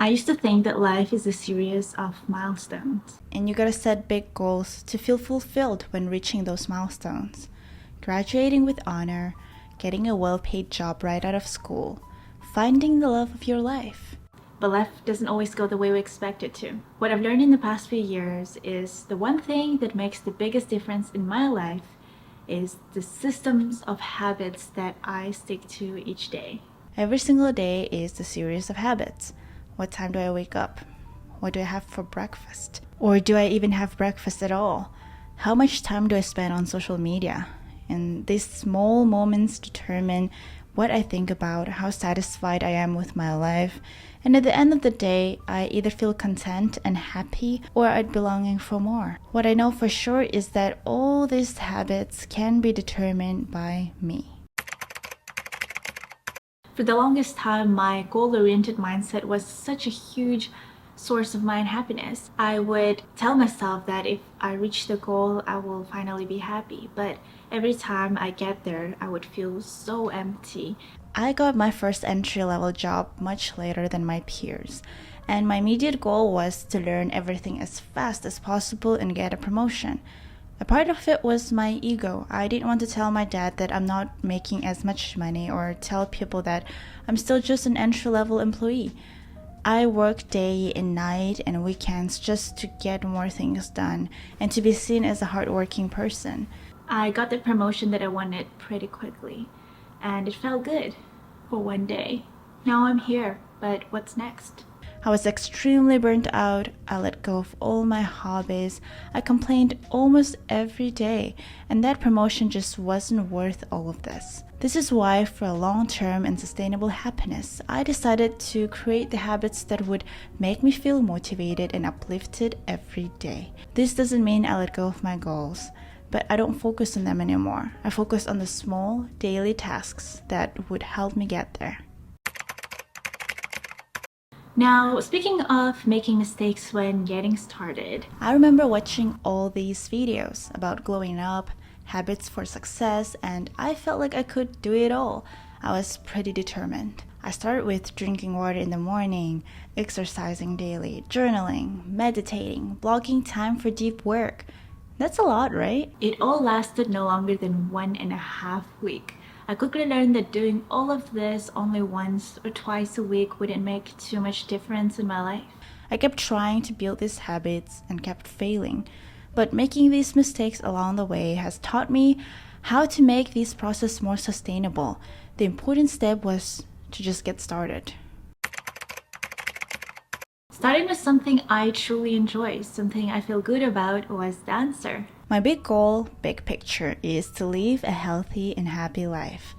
I used to think that life is a series of milestones. And you gotta set big goals to feel fulfilled when reaching those milestones. Graduating with honor, getting a well-paid job right out of school, finding the love of your life. But life doesn't always go the way we expect it to. What I've learned in the past few years is the one thing that makes the biggest difference in my life is the systems of habits that I stick to each day. Every single day is a series of habits. What time do I wake up? What do I have for breakfast? Or do I even have breakfast at all? How much time do I spend on social media? And these small moments determine what I think about, how satisfied I am with my life. And at the end of the day, I either feel content and happy or I'd be longing for more. What I know for sure is that all these habits can be determined by me. For the longest time, my goal-oriented mindset was such a huge source of my happiness. I would tell myself that if I reach the goal, I will finally be happy. But every time I get there, I would feel so empty. I got my first entry-level job much later than my peers, and my immediate goal was to learn everything as fast as possible and get a promotion. A part of it was my ego. I didn't want to tell my dad that I'm not making as much money or tell people that I'm still just an entry-level employee. I work day and night and weekends just to get more things done and to be seen as a hardworking person. I got the promotion that I wanted pretty quickly, and it felt good for one day. Now I'm here, but what's next? I was extremely burnt out. I let go of all my hobbies. I complained almost every day, and that promotion just wasn't worth all of this. This is why, for a long-term and sustainable happiness, I decided to create the habits that would make me feel motivated and uplifted every day. This doesn't mean I let go of my goals, but I don't focus on them anymore. I focus on the small, daily tasks that would help me get there. Now, speaking of making mistakes when getting started, I remember watching all these videos about glowing up, habits for success, and I felt like I could do it all. I was pretty determined. I started with drinking water in the morning, exercising daily, journaling, meditating, blocking time for deep work. That's a lot, right? it all lasted no longer than 1.5 weeks. I quickly learned that doing all of this only once or twice a week wouldn't make too much difference in my life. I kept trying to build these habits and kept failing, but making these mistakes along the way has taught me how to make this process more sustainable. The important step was to just get started. Starting with something I truly enjoy, something I feel good about, was the answer. My big goal, big picture, is to live a healthy and happy life.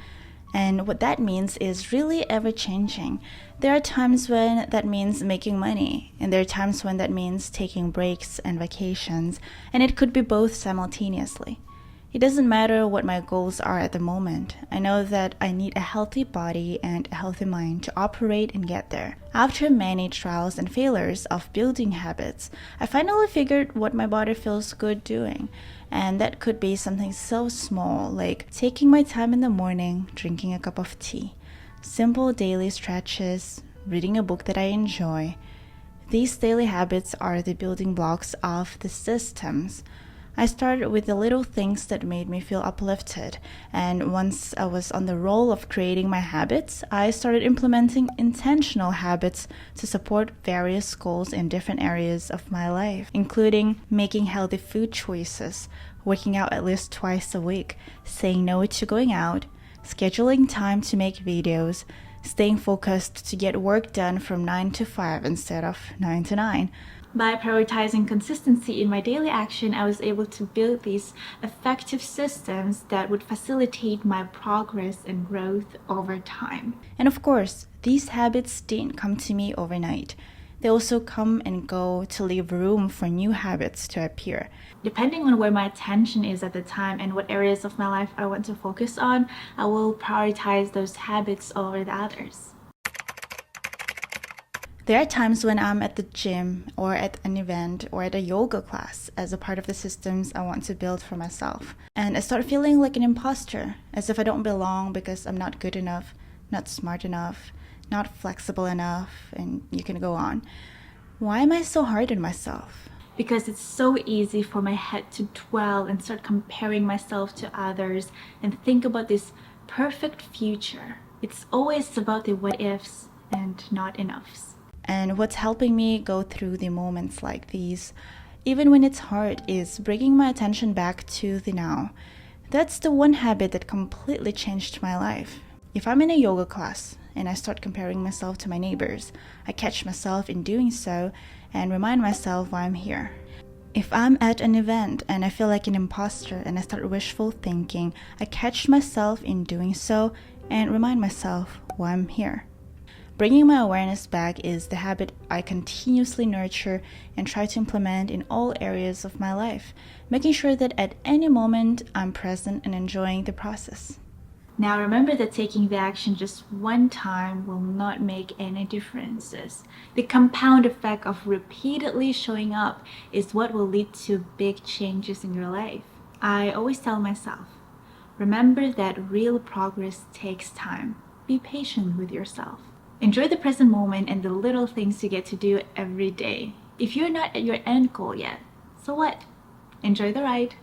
And what that means is really ever-changing. There are times when that means making money, and there are times when that means taking breaks and vacations, and it could be both simultaneously. It doesn't matter what my goals are at the moment. I know that I need a healthy body and a healthy mind to operate and get there. After many trials and failures of building habits, I finally figured what my body feels good doing. And that could be something so small like taking my time in the morning, drinking a cup of tea, simple daily stretches, reading a book that I enjoy. These daily habits are the building blocks of the systems. I started with the little things that made me feel uplifted, and once I was on the roll of creating my habits, I started implementing intentional habits to support various goals in different areas of my life, including making healthy food choices, working out at least twice a week, saying no to going out, scheduling time to make videos, staying focused to get work done from 9 to 5 instead of 9 to 9. By prioritizing consistency in my daily action, I was able to build these effective systems that would facilitate my progress and growth over time. And of course, these habits didn't come to me overnight. They also come and go to leave room for new habits to appear. Depending on where my attention is at the time and what areas of my life I want to focus on, I will prioritize those habits over the others. There are times when I'm at the gym or at an event or at a yoga class as a part of the systems I want to build for myself. And I start feeling like an imposter, as if I don't belong because I'm not good enough, not smart enough, not flexible enough, and you can go on. Why am I so hard on myself? Because it's so easy for my head to dwell and start comparing myself to others and think about this perfect future. It's always about the what ifs and not enoughs. And what's helping me go through the moments like these, even when it's hard, is bringing my attention back to the now. That's the one habit that completely changed my life. If I'm in a yoga class and I start comparing myself to my neighbors, I catch myself in doing so and remind myself why I'm here. If I'm at an event and I feel like an imposter and I start wishful thinking, I catch myself in doing so and remind myself why I'm here. Bringing my awareness back is the habit I continuously nurture and try to implement in all areas of my life, making sure that at any moment I'm present and enjoying the process. Now remember that taking the action just one time will not make any differences. The compound effect of repeatedly showing up is what will lead to big changes in your life. I always tell myself, remember that real progress takes time. Be patient with yourself. Enjoy the present moment and the little things you get to do every day. If you're not at your end goal yet, so what? Enjoy the ride.